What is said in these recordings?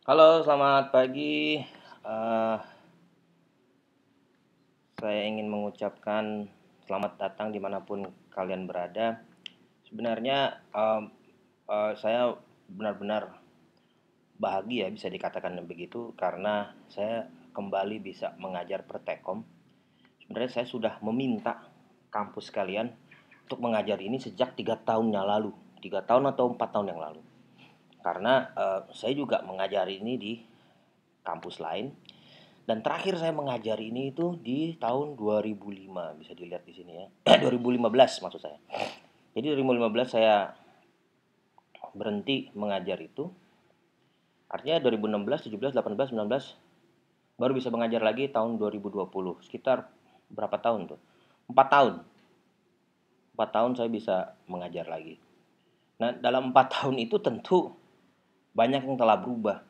Halo, selamat pagi. Eh, saya ingin mengucapkan selamat datang dimanapun kalian berada. Sebenarnya saya benar-benar bahagia bisa dikatakan begitu karena saya kembali bisa mengajar Pertekom. Sebenarnya saya sudah meminta kampus kalian untuk mengajar ini sejak 3 tahun yang lalu, 3 tahun atau 4 tahun yang lalu. Karena saya juga mengajar ini di kampus lain. Dan terakhir saya mengajari ini itu di tahun 2005, bisa dilihat di sini ya. 2015 maksud saya. Jadi 2015 saya berhenti mengajar itu. Artinya 2016, 17, 18, 19 baru bisa mengajar lagi tahun 2020. Sekitar berapa tahun tuh? 4 tahun. 4 tahun saya bisa mengajar lagi. Nah, dalam 4 tahun itu tentu banyak yang telah berubah.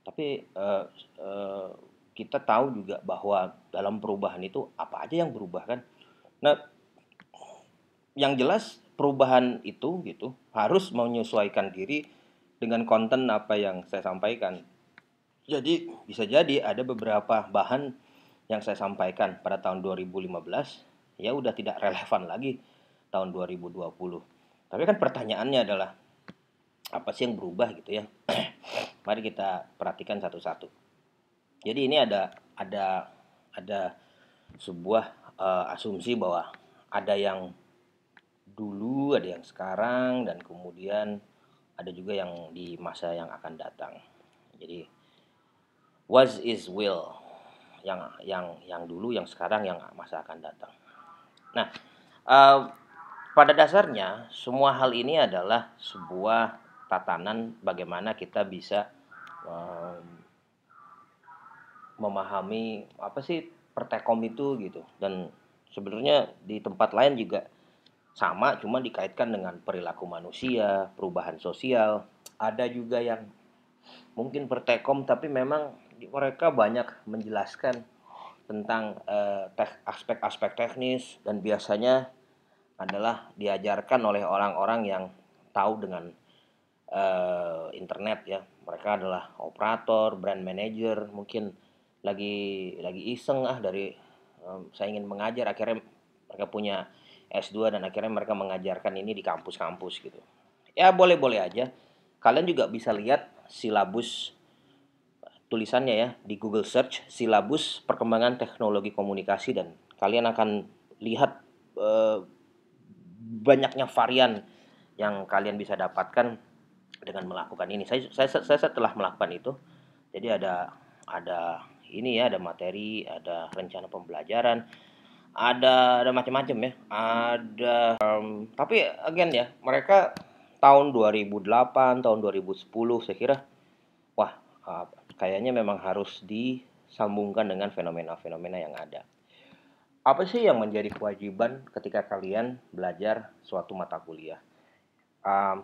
Tapi eh, kita tahu juga bahwa dalam perubahan itu apa aja yang berubah kan. Nah, yang jelas perubahan itu gitu harus menyesuaikan diri dengan konten apa yang saya sampaikan. Jadi bisa jadi ada beberapa bahan yang saya sampaikan pada tahun 2015 ya udah tidak relevan lagi tahun 2020. Tapi kan pertanyaannya adalah apa sih yang berubah gitu ya? Mari kita perhatikan satu-satu. Jadi ini ada sebuah asumsi bahwa ada yang dulu, ada yang sekarang, dan kemudian ada juga yang di masa yang akan datang. Jadi what is will yang dulu, yang sekarang, yang masa akan datang. Nah, uh, pada dasarnya semua hal ini adalah sebuah tatanan bagaimana kita bisa uh, memahami apa sih pertekom itu gitu. Dan sebenarnya di tempat lain juga sama, cuma dikaitkan dengan perilaku manusia, perubahan sosial. Ada juga yang mungkin pertekom tapi memang mereka banyak menjelaskan tentang aspek-aspek teknis dan biasanya adalah diajarkan oleh orang-orang yang tahu dengan internet ya. Mereka adalah operator, brand manager, mungkin lagi iseng dari saya ingin mengajar, akhirnya mereka punya S2 dan akhirnya mereka mengajarkan ini di kampus-kampus gitu. Ya boleh-boleh aja. Kalian juga bisa lihat silabus tulisannya ya di Google Search silabus perkembangan teknologi komunikasi dan kalian akan lihat eh, banyaknya varian yang kalian bisa dapatkan dengan melakukan ini. Saya setelah melakukan itu, jadi ada ini ya, ada materi, ada rencana pembelajaran, ada macam-macam ya. Tapi again ya, mereka tahun 2008, tahun 2010 saya kira wah, kayaknya memang harus disambungkan dengan fenomena-fenomena yang ada. Apa sih yang menjadi kewajiban ketika kalian belajar suatu mata kuliah? Um,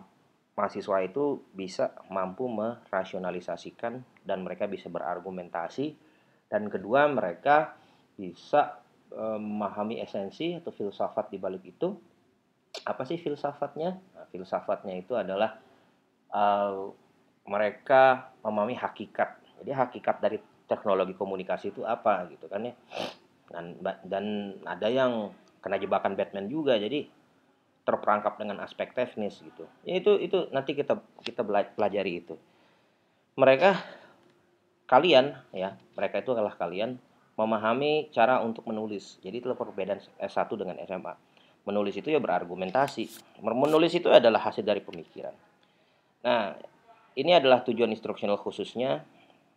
Mahasiswa itu bisa mampu merasionalisasikan dan mereka bisa berargumentasi dan kedua mereka bisa memahami esensi atau filsafat di balik itu. Apa sih filsafatnya? Nah, filsafatnya itu adalah uh, mereka memahami hakikat. Jadi hakikat dari teknologi komunikasi itu apa gitu kan ya. Dan ada yang kena jebakan Batman juga. Jadi terperangkap dengan aspek teknis gitu. Ya, itu nanti kita kita pelajari itu. Mereka kalian ya, mereka itu adalah kalian memahami cara untuk menulis. Jadi itu perbedaan S1 dengan SMA. Menulis itu ya berargumentasi. Menulis itu adalah hasil dari pemikiran. Nah, ini adalah tujuan instruksional khususnya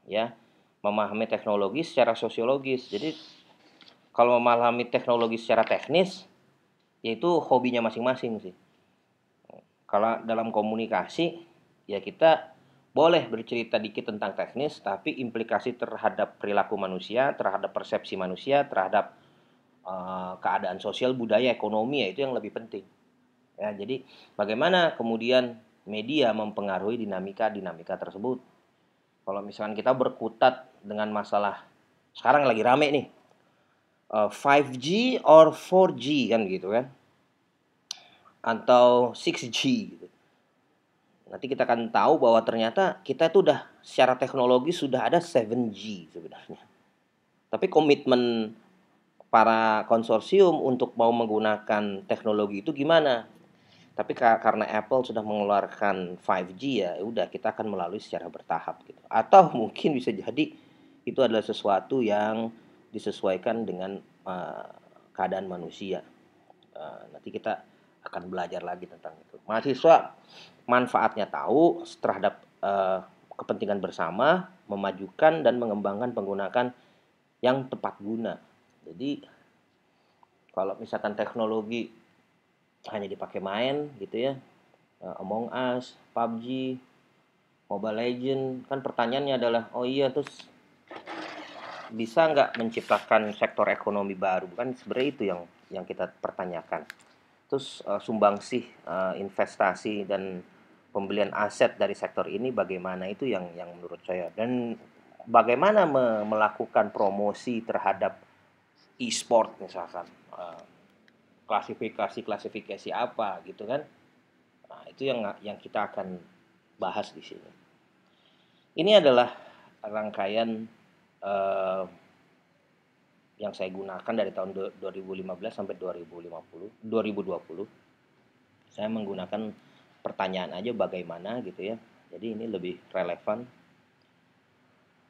ya, memahami teknologi secara sosiologis. Jadi kalau memahami teknologi secara teknis yaitu hobinya masing-masing sih. Kalau dalam komunikasi ya kita boleh bercerita dikit tentang teknis tapi implikasi terhadap perilaku manusia, terhadap persepsi manusia, terhadap keadaan sosial, budaya, ekonomi ya itu yang lebih penting. Ya, jadi bagaimana kemudian media mempengaruhi dinamika-dinamika tersebut. Kalau misalkan kita berkutat dengan masalah sekarang lagi rame nih 5G or 4G kan gitu kan atau 6G gitu. nanti kita akan tahu bahwa ternyata kita itu udah secara teknologi sudah ada 7G sebenarnya. Tapi komitmen para konsorsium untuk mau menggunakan teknologi itu gimana? Tapi karena Apple sudah mengeluarkan 5G ya, udah kita akan melalui secara bertahap gitu. Atau mungkin bisa jadi itu adalah sesuatu yang disesuaikan dengan keadaan manusia. Nanti kita akan belajar lagi tentang itu. Mahasiswa manfaatnya tahu terhadap kepentingan bersama, memajukan dan mengembangkan penggunaan yang tepat guna. Jadi kalau misalkan teknologi hanya dipakai main gitu ya, Among Us, PUBG, Mobile Legend, kan pertanyaannya adalah, oh iya terus bisa nggak menciptakan sektor ekonomi baru? Kan sebenarnya itu yang kita pertanyakan. Terus sumbangsih investasi dan pembelian aset dari sektor ini bagaimana, itu yang menurut saya. Dan bagaimana melakukan promosi terhadap e-sport misalkan, klasifikasi apa gitu kan. Nah, itu yang kita akan bahas di sini. Ini adalah rangkaian eh, yang saya gunakan dari tahun 2015 sampai 2020. Saya menggunakan pertanyaan aja bagaimana gitu ya. Jadi ini lebih relevan.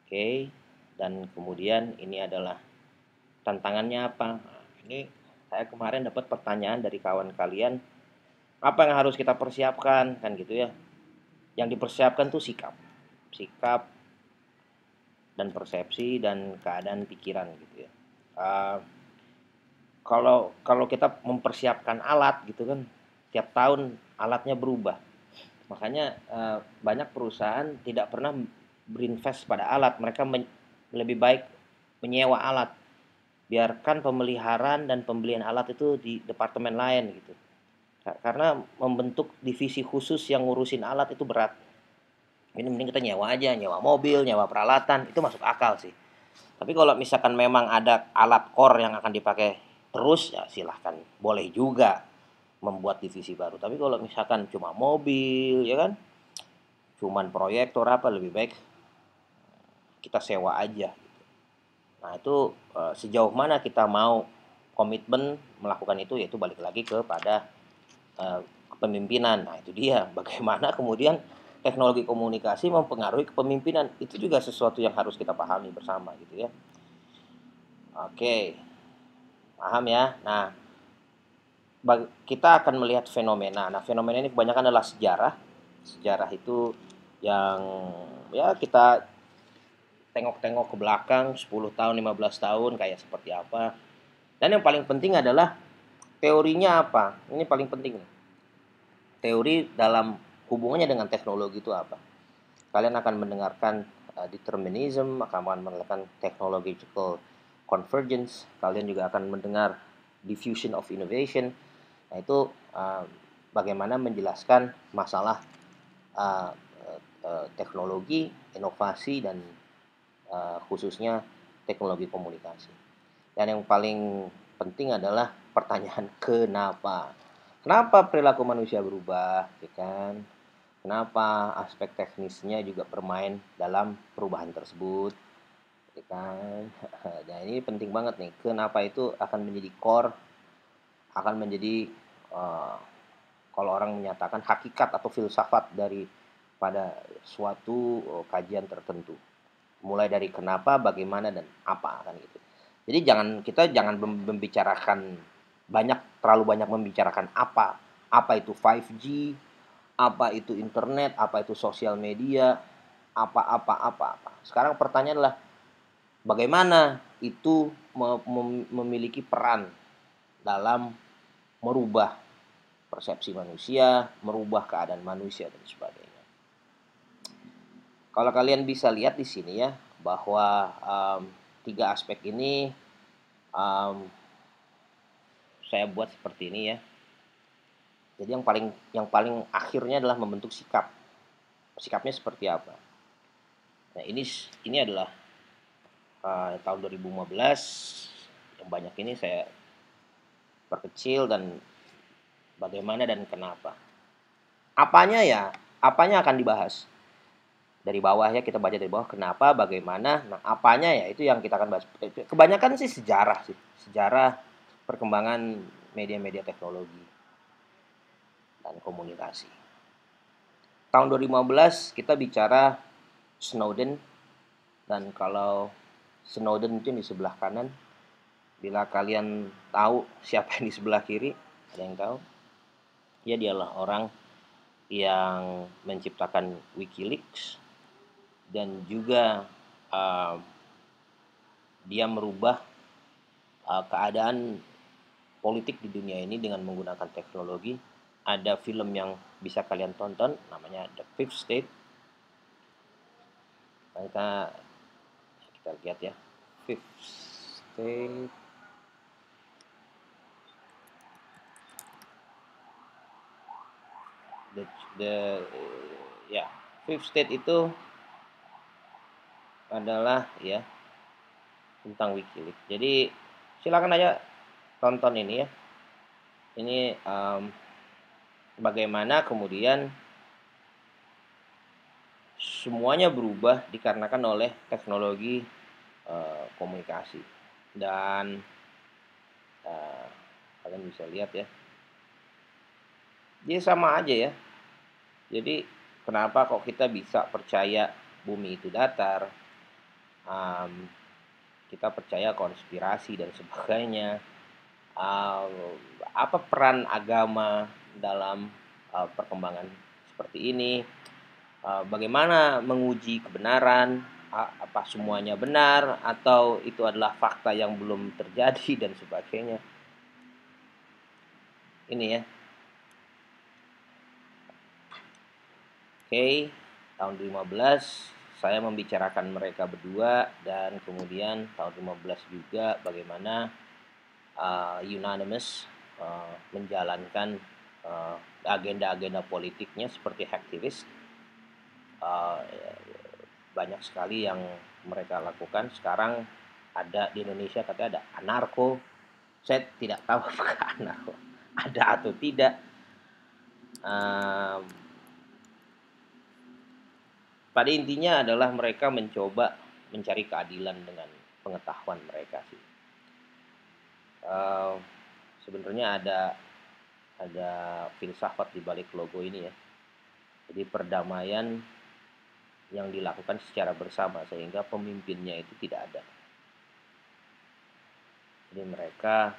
Oke. Dan kemudian ini adalah tantangannya apa. Nah, ini saya kemarin dapat pertanyaan dari kawan kalian, apa yang harus kita persiapkan kan gitu ya. Yang dipersiapkan tuh sikap dan persepsi dan keadaan pikiran gitu ya. Uh, kalau kita mempersiapkan alat gitu kan, tiap tahun alatnya berubah. Makanya banyak perusahaan tidak pernah berinvest pada alat, mereka lebih baik menyewa alat. Biarkan pemeliharaan dan pembelian alat itu di departemen lain gitu. Karena membentuk divisi khusus yang ngurusin alat itu berat. Ini mending kita nyewa aja, nyewa mobil, nyewa peralatan, itu masuk akal sih. Tapi kalau misalkan memang ada alat core yang akan dipakai terus, ya silahkan, boleh juga membuat divisi baru. Tapi kalau misalkan cuma mobil, ya kan, cuman proyektor apa, lebih baik kita sewa aja. Nah itu sejauh mana kita mau komitmen melakukan itu, yaitu balik lagi kepada kepemimpinan. Nah itu dia, bagaimana kemudian teknologi komunikasi mempengaruhi kepemimpinan, itu juga sesuatu yang harus kita pahami bersama gitu ya. Oke, paham ya. Nah, kita akan melihat fenomena. Nah, fenomena ini kebanyakan adalah sejarah. Sejarah itu yang ya kita tengok-tengok ke belakang 10 tahun, 15 tahun kayak seperti apa. Dan yang paling penting adalah teorinya apa. Ini paling penting. Teori dalam hubungannya dengan teknologi itu apa. Kalian akan mendengarkan determinism, akan mendengarkan technological convergence, kalian juga akan mendengar diffusion of innovation. Nah itu bagaimana menjelaskan masalah teknologi, inovasi, dan khususnya teknologi komunikasi. Dan yang paling penting adalah pertanyaan kenapa. Kenapa perilaku manusia berubah, ya kan? Kenapa aspek teknisnya juga bermain dalam perubahan tersebut, ya kan? Nah ini penting banget nih. Kenapa itu akan menjadi core, akan menjadi kalau orang menyatakan hakikat atau filsafat dari pada suatu kajian tertentu. Mulai dari kenapa, bagaimana, dan apa kan gitu. Jadi kita jangan membicarakan terlalu banyak membicarakan apa itu 5G, apa itu internet, apa itu sosial media, apa. Sekarang pertanyaan adalah bagaimana itu memiliki peran dalam merubah persepsi manusia, merubah keadaan manusia dan sebagainya. Kalau kalian bisa lihat di sini ya, bahwa tiga aspek ini saya buat seperti ini ya. Jadi yang paling akhirnya adalah membentuk sikap. Sikapnya seperti apa? Nah ini adalah tahun 2015. Yang banyak ini saya perkecil dan bagaimana dan kenapa. Apanya ya apanya akan dibahas. Dari bawah ya, kita baca dari bawah kenapa, bagaimana, nah apanya ya itu yang kita akan bahas. Kebanyakan sih sejarah sih, sejarah perkembangan media-media teknologi dan komunikasi. Tahun 2015 kita bicara Snowden, dan kalau Snowden itu di sebelah kanan, bila kalian tahu siapa yang di sebelah kiri, ada yang tahu? Dia adalah orang yang menciptakan WikiLeaks, dan juga uh, dia merubah keadaan politik di dunia ini dengan menggunakan teknologi. Ada film yang bisa kalian tonton, namanya The Fifth State. Kita lihat ya, Fifth State. Ya, Fifth State itu adalah ya tentang WikiLeaks. Jadi silakan aja tonton ini ya. Ini bagaimana kemudian semuanya berubah dikarenakan oleh teknologi komunikasi. Dan kalian bisa lihat ya, dia sama aja ya. Jadi kenapa kok kita bisa percaya bumi itu datar, kita percaya konspirasi dan sebagainya, apa peran agama dalam perkembangan seperti ini, bagaimana menguji kebenaran, apa semuanya benar atau itu adalah fakta yang belum terjadi dan sebagainya. Ini ya. Oke, tahun 2015 saya membicarakan mereka berdua, dan kemudian tahun 2015 juga bagaimana unanimous menjalankan agenda-agenda politiknya seperti aktivis. Banyak sekali yang mereka lakukan. Sekarang ada di Indonesia katanya ada anarko. Saya tidak tahu apakah anarko ada atau tidak. Pada intinya adalah mereka mencoba mencari keadilan dengan pengetahuan mereka sih. Sebenarnya ada filsafat di balik logo ini ya. Jadi perdamaian yang dilakukan secara bersama sehingga pemimpinnya itu tidak ada. Jadi mereka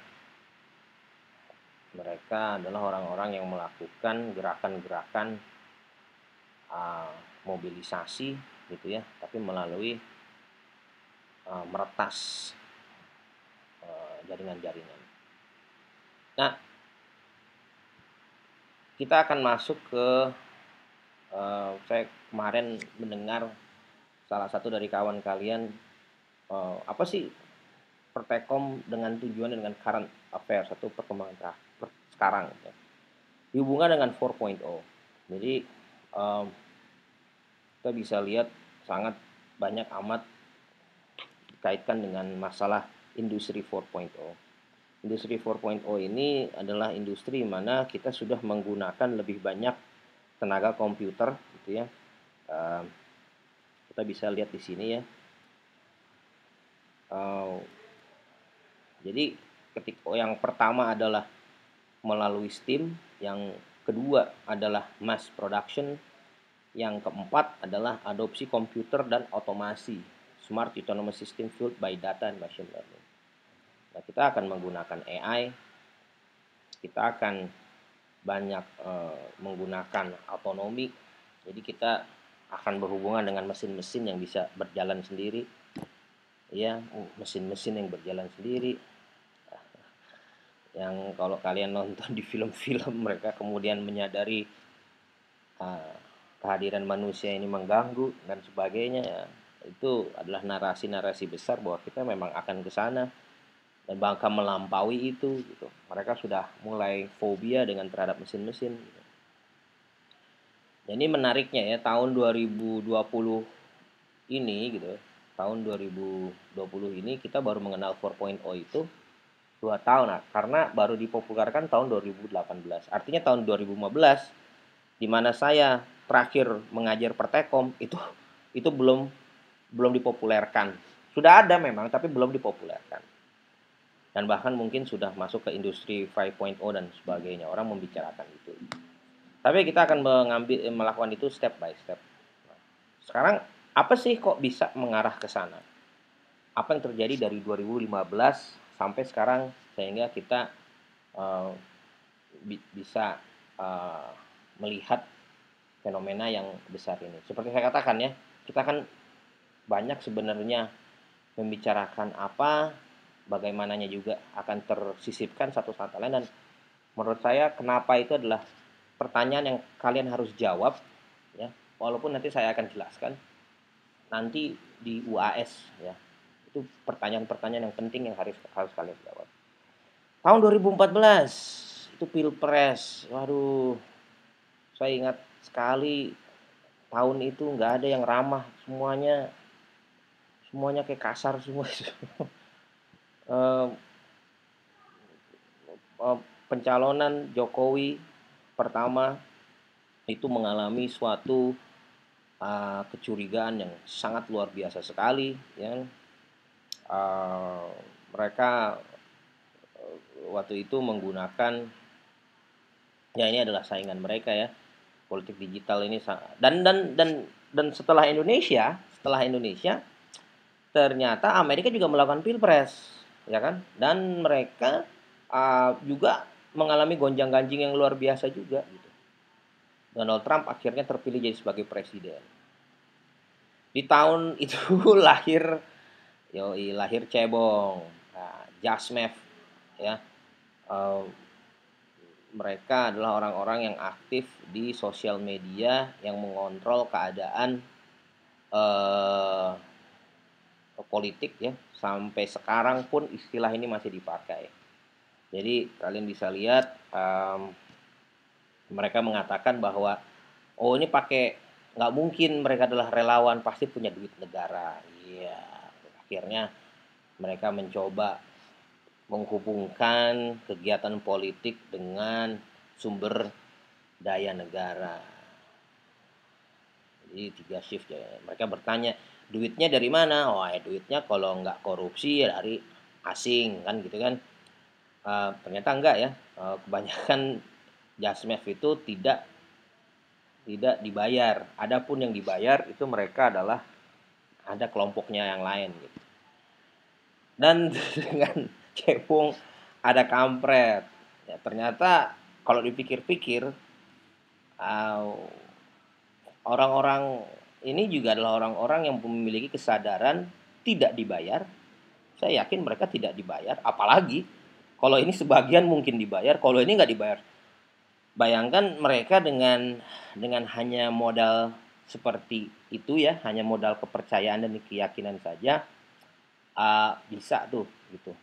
adalah orang-orang yang melakukan gerakan-gerakan mobilisasi gitu ya, tapi melalui meretas jaringan-jaringan. Nah, kita akan masuk ke saya kemarin mendengar salah satu dari kawan kalian, apa sih Pertekom dengan tujuan dengan current affairs atau perkembangan sekarang ya. Dihubungkan dengan 4.0. Jadi kita bisa lihat sangat banyak amat dikaitkan dengan masalah industri 4.0. Industri 4.0 ini adalah industri mana kita sudah menggunakan lebih banyak tenaga komputer gitu ya. Kita bisa lihat di sini ya. Jadi ketika yang pertama adalah melalui STEAM, yang kedua adalah mass production, yang keempat adalah adopsi komputer dan otomasi, smart autonomous system fueled by data and machine learning. Nah, kita akan menggunakan AI, kita akan banyak menggunakan otonomi, jadi kita akan berhubungan dengan mesin-mesin yang bisa berjalan sendiri, ya, mesin-mesin yang berjalan sendiri. Yang kalau kalian nonton di film-film mereka kemudian menyadari kehadiran manusia ini mengganggu dan sebagainya ya, itu adalah narasi-narasi besar bahwa kita memang akan ke sana dan bahkan melampaui itu gitu. Mereka sudah mulai fobia dengan terhadap mesin-mesin gitu. Jadi menariknya ya, tahun 2020 ini gitu, tahun 2020 ini kita baru mengenal 4.0 itu 2 tahun, nah, karena baru dipopulerkan tahun 2018. Artinya tahun 2015 di mana saya terakhir mengajar Pertekom itu belum dipopulerkan. Sudah ada memang tapi belum dipopulerkan. Dan bahkan mungkin sudah masuk ke industri 5.0 dan sebagainya. Orang membicarakan itu. Tapi kita akan melakukan itu step by step. Sekarang apa sih kok bisa mengarah ke sana? Apa yang terjadi dari 2015 sampai sekarang sehingga kita uh, bisa uh, melihat fenomena yang besar ini. Seperti saya katakan ya, kita kan banyak sebenarnya membicarakan apa, bagaimananya juga akan tersisipkan satu sama lain, dan menurut saya kenapa itu adalah pertanyaan yang kalian harus jawab ya, walaupun nanti saya akan jelaskan nanti di UAS ya. Itu pertanyaan-pertanyaan yang penting yang harus kalian jawab. Tahun 2014 itu Pilpres. Waduh, saya ingat sekali tahun itu nggak ada yang ramah, semuanya kayak kasar semua. Eh, Pencalonan Jokowi pertama itu mengalami suatu kecurigaan yang sangat luar biasa sekali ya. Mereka waktu itu menggunakan, ya ini adalah saingan mereka ya, politik digital ini, dan setelah Indonesia ternyata Amerika juga melakukan pilpres ya kan, dan mereka juga mengalami gonjang-ganjing yang luar biasa juga gitu. Donald Trump akhirnya terpilih jadi sebagai presiden. Di tahun itu lahir cebong, Jasmev ya. Mereka adalah orang-orang yang aktif di sosial media yang mengontrol keadaan politik ya. Sampai sekarang pun istilah ini masih dipakai. Jadi kalian bisa lihat mereka mengatakan bahwa ini nggak mungkin mereka adalah relawan, pasti punya duit negara. Iya, akhirnya mereka mencoba menghubungkan kegiatan politik dengan sumber daya negara. Jadi 3 shift ya. Mereka bertanya, duitnya dari mana? Duitnya kalau nggak korupsi ya dari asing kan gitu kan. Ternyata enggak ya. Kebanyakan Jasmev itu tidak dibayar. Adapun yang dibayar itu mereka adalah ada kelompoknya yang lain gitu. Dan dengan cebong ada kampret. Ya, ternyata kalau dipikir-pikir orang-orang ini juga adalah orang-orang yang memiliki kesadaran tidak dibayar. Saya yakin mereka tidak dibayar, apalagi kalau ini sebagian mungkin dibayar, kalau ini nggak dibayar. Bayangkan mereka dengan hanya modal seperti itu ya, hanya modal kepercayaan dan keyakinan saja bisa tuh gitu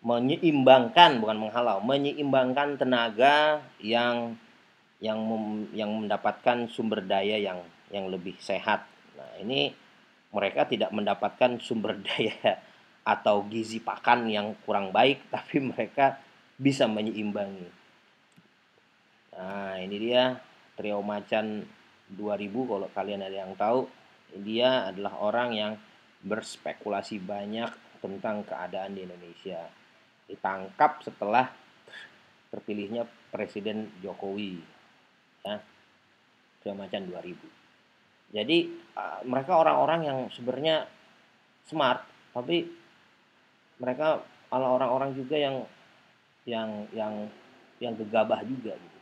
menyeimbangkan tenaga yang mendapatkan sumber daya yang lebih sehat. Nah, ini mereka tidak mendapatkan sumber daya atau gizi pakan yang kurang baik, tapi mereka bisa menyeimbangi. Nah, ini dia Trio Macan 2000, kalau kalian ada yang tahu. Dia adalah orang yang berspekulasi banyak tentang keadaan di Indonesia. Ditangkap setelah terpilihnya Presiden Jokowi. Ya, Trio Macan 2000. Jadi mereka orang-orang yang sebenarnya smart, tapi mereka adalah orang-orang juga yang yang yang gegabah juga gitu.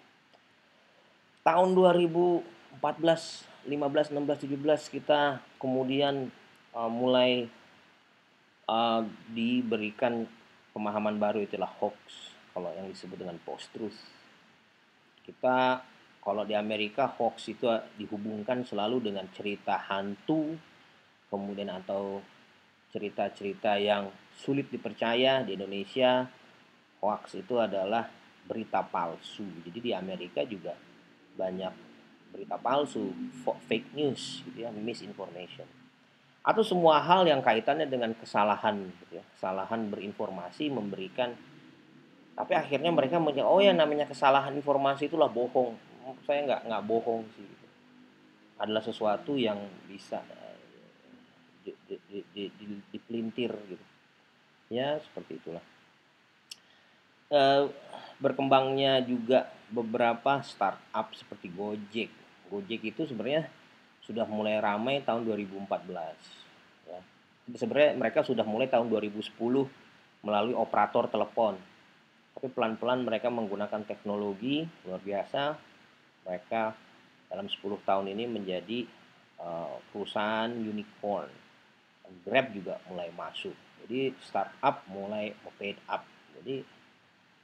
Tahun 2014, 15, 16, 17 kita kemudian mulai diberikan pemahaman baru, itulah hoax, kalau yang disebut dengan post truth. Kita kalau di Amerika hoax itu dihubungkan selalu dengan cerita hantu, kemudian atau cerita-cerita yang sulit dipercaya. Di Indonesia hoax itu adalah berita palsu. Jadi di Amerika juga banyak berita palsu, fake news gitu ya, misinformation. Atau semua hal yang kaitannya dengan kesalahan gitu ya, kesalahan berinformasi, memberikan, tapi akhirnya mereka yang namanya kesalahan informasi itulah bohong. saya nggak bohong sih gitu. Adalah sesuatu yang bisa dipelintir gitu ya, seperti itulah. Eh, Berkembangnya juga beberapa startup seperti Gojek. Gojek itu sebenarnya sudah mulai ramai tahun 2014 ya. Sebenarnya mereka sudah mulai tahun 2010 melalui operator telepon, tapi pelan-pelan mereka menggunakan teknologi luar biasa. Mereka dalam 10 tahun ini menjadi perusahaan unicorn. Grab juga mulai masuk, jadi startup mulai paid up. Jadi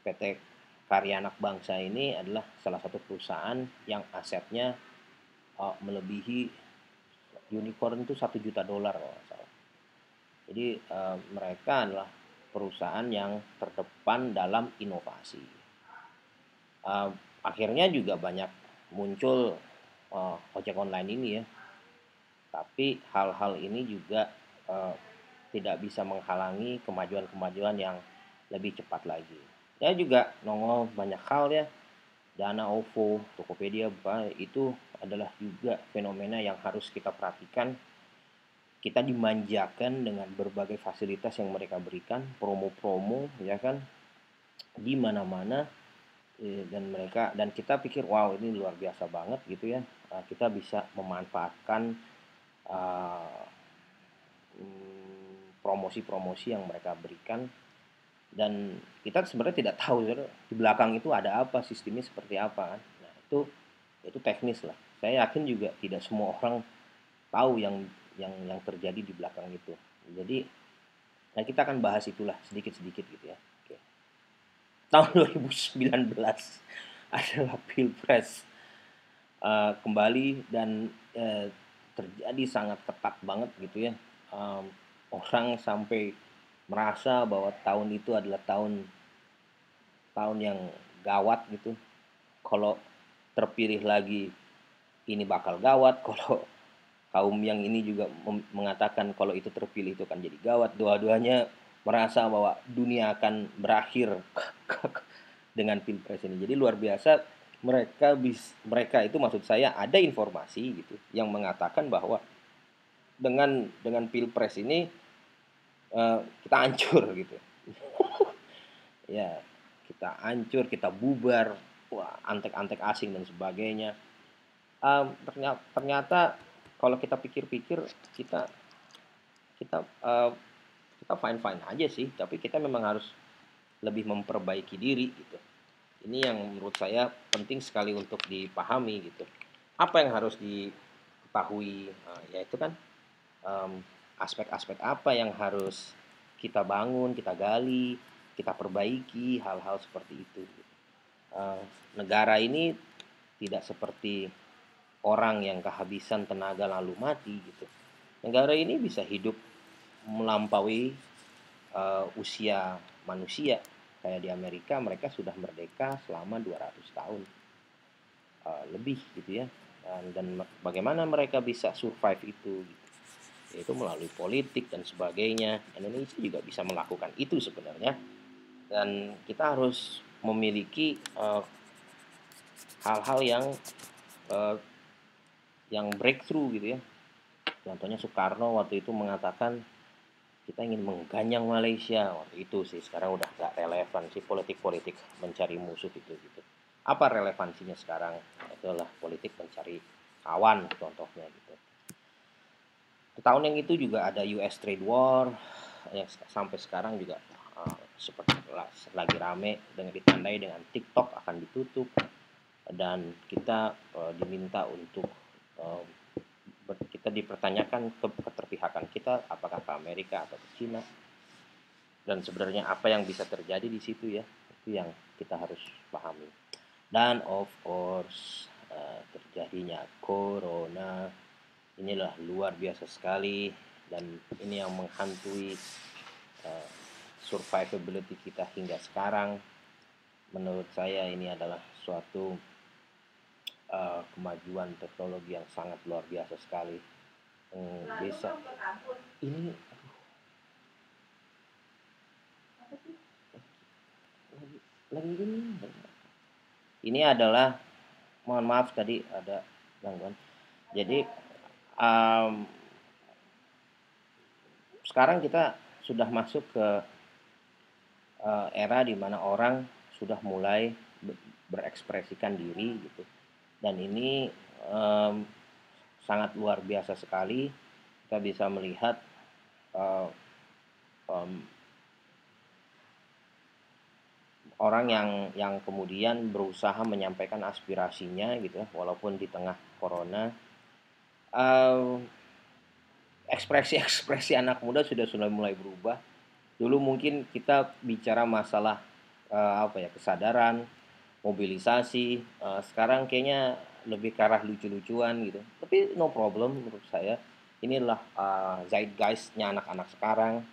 PT Karya Anak Bangsa ini adalah salah satu perusahaan yang asetnya melebihi unicorn itu $1 juta kalau nggak salah. Jadi mereka adalah perusahaan yang terdepan dalam inovasi. Uh, Akhirnya juga banyak muncul ojek online ini ya. Tapi hal-hal ini juga uh, tidak bisa menghalangi kemajuan-kemajuan yang lebih cepat lagi. Ya juga nongol banyak hal ya. Dana, OVO, Tokopedia, itu adalah juga fenomena yang harus kita perhatikan. Kita dimanjakan dengan berbagai fasilitas yang mereka berikan, promo-promo ya kan, di mana-mana. Dan kita pikir wow ini luar biasa banget gitu ya. Kita bisa memanfaatkan uh, promosi-promosi yang mereka berikan, dan kita sebenarnya tidak tahu di belakang itu ada apa, sistemnya seperti apa kan. Nah, itu teknis lah. Saya yakin juga tidak semua orang tahu yang terjadi di belakang itu. Jadi, nah kita akan bahas itulah sedikit-sedikit gitu ya. Oke. Tahun 2019 adalah Pilpres kembali, dan terjadi sangat ketat banget gitu ya. Um, Orang sampai merasa bahwa tahun itu adalah tahun tahun yang gawat gitu. Kalau terpilih lagi ini bakal gawat, kalau kaum yang ini juga mengatakan kalau itu terpilih itu akan jadi gawat. Dua-duanya merasa bahwa dunia akan berakhir dengan pilpres ini. Jadi luar biasa, mereka itu, maksud saya, ada informasi gitu yang mengatakan bahwa dengan pilpres ini kita hancur gitu. Ya, kita hancur, kita bubar, wah, antek-antek asing dan sebagainya. Ternyata kalau kita pikir-pikir, kita kita uh, kita fine fine aja sih, tapi kita memang harus lebih memperbaiki diri gitu. Ini yang menurut saya penting sekali untuk dipahami gitu. Apa yang harus diketahui, yaitu kan um, aspek-aspek apa yang harus kita bangun, kita gali, kita perbaiki, hal-hal seperti itu. Uh, Negara ini tidak seperti orang yang kehabisan tenaga lalu mati gitu. Negara ini bisa hidup melampaui usia manusia. Kayak di Amerika, mereka sudah merdeka selama 200 tahun lebih gitu ya. Dan bagaimana mereka bisa survive itu gitu. Yaitu melalui politik dan sebagainya. Indonesia juga bisa melakukan itu sebenarnya. Dan kita harus memiliki hal-hal uh, yang breakthrough gitu ya. Contohnya Soekarno waktu itu mengatakan kita ingin mengganyang Malaysia waktu itu sih. Sekarang udah nggak relevan sih politik-politik mencari musuh itu gitu. Apa relevansinya sekarang? Itulah politik mencari kawan contohnya gitu. Di tahun yang itu juga ada US trade war yang sampai sekarang juga seperti lagi rame dengan ditandai dengan TikTok akan ditutup, dan kita diminta untuk kita dipertanyakan keterpihakan kita apakah ke Amerika atau ke Cina, dan sebenarnya apa yang bisa terjadi di situ ya, itu yang kita harus pahami. Dan of course terjadinya corona inilah luar biasa sekali, dan ini yang menghantui uh, survivability kita hingga sekarang. Menurut saya ini adalah suatu kemajuan teknologi yang sangat luar biasa sekali. Bisa ini lagi ini adalah Mohon maaf tadi ada gangguan. Jadi, mmm, sekarang kita sudah masuk ke, era di mana orang sudah mulai berekspresikan diri gitu, dan ini, mmm, sangat luar biasa sekali. Kita bisa melihat, eee, mmm, orang yang kemudian berusaha menyampaikan aspirasinya gitu ya, walaupun di tengah corona. Eee, Ekspresi-ekspresi anak muda sudah mulai berubah. Dulu mungkin kita bicara masalah, apa ya, kesadaran, mobilisasi, sekarang kayaknya lebih ke arah lucu-lucuan gitu. Tapi no problem menurut saya. Inilah, zeitgeist-nya anak-anak sekarang,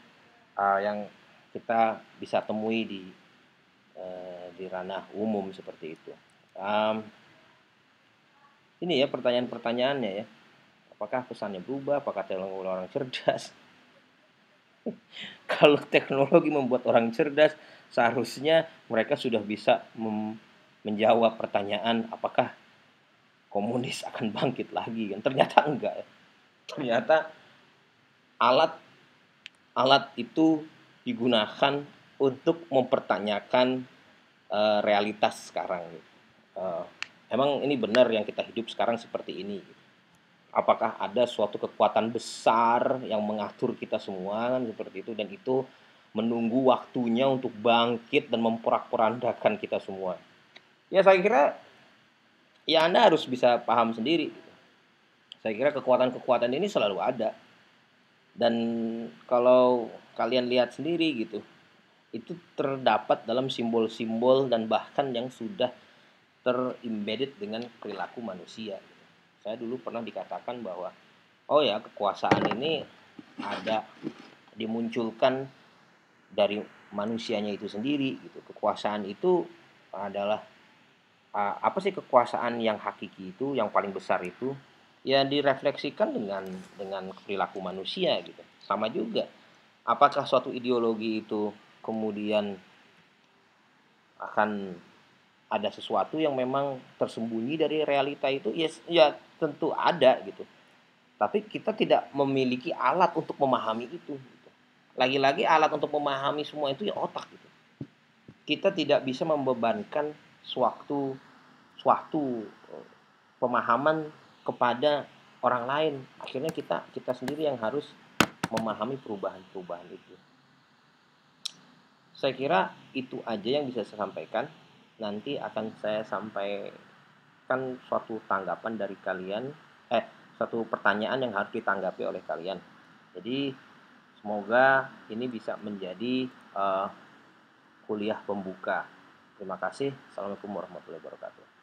yang kita bisa temui di ranah umum seperti itu. Mmm, ini ya pertanyaan-pertanyaannya ya, apakah pesannya berubah? Apakah teknologi orang cerdas? Kalau teknologi membuat orang cerdas, seharusnya mereka sudah bisa menjawab pertanyaan apakah komunis akan bangkit lagi kan. Ternyata enggak ya. Ternyata alat alat itu digunakan untuk mempertanyakan, realitas sekarang gitu. Eee, Emang ini benar yang kita hidup sekarang seperti ini gitu. Apakah ada suatu kekuatan besar yang mengatur kita semua kan seperti itu, dan itu menunggu waktunya untuk bangkit dan memporak-porandakan kita semua. Ya saya kira ya Anda harus bisa paham sendiri gitu. Saya kira kekuatan-kekuatan ini selalu ada, dan kalau kalian lihat sendiri gitu, itu terdapat dalam simbol-simbol dan bahkan yang sudah ter-embedded dengan perilaku manusia gitu. Saya dulu pernah dikatakan bahwa, oh ya, kekuasaan ini ada dimunculkan dari manusianya itu sendiri gitu. Kekuasaan itu adalah, apa sih kekuasaan yang hakiki itu, yang paling besar itu, ya direfleksikan dengan perilaku manusia gitu. Sama juga, apakah suatu ideologi itu kemudian akan ada sesuatu yang memang tersembunyi dari realita itu? Ya tentu ada gitu. Tapi kita tidak memiliki alat untuk memahami itu gitu. Lagi-lagi alat untuk memahami semua itu ya otak gitu. Kita tidak bisa membebankan suatu suatu pemahaman kepada orang lain. Akhirnya kita kita sendiri yang harus memahami perubahan-perubahan itu. Saya kira itu aja yang bisa saya sampaikan. Nanti akan saya sampaikan suatu tanggapan dari kalian, suatu pertanyaan yang harus ditanggapi oleh kalian. Jadi semoga ini bisa menjadi, kuliah pembuka. Terima kasih. Assalamualaikum warahmatullahi wabarakatuh.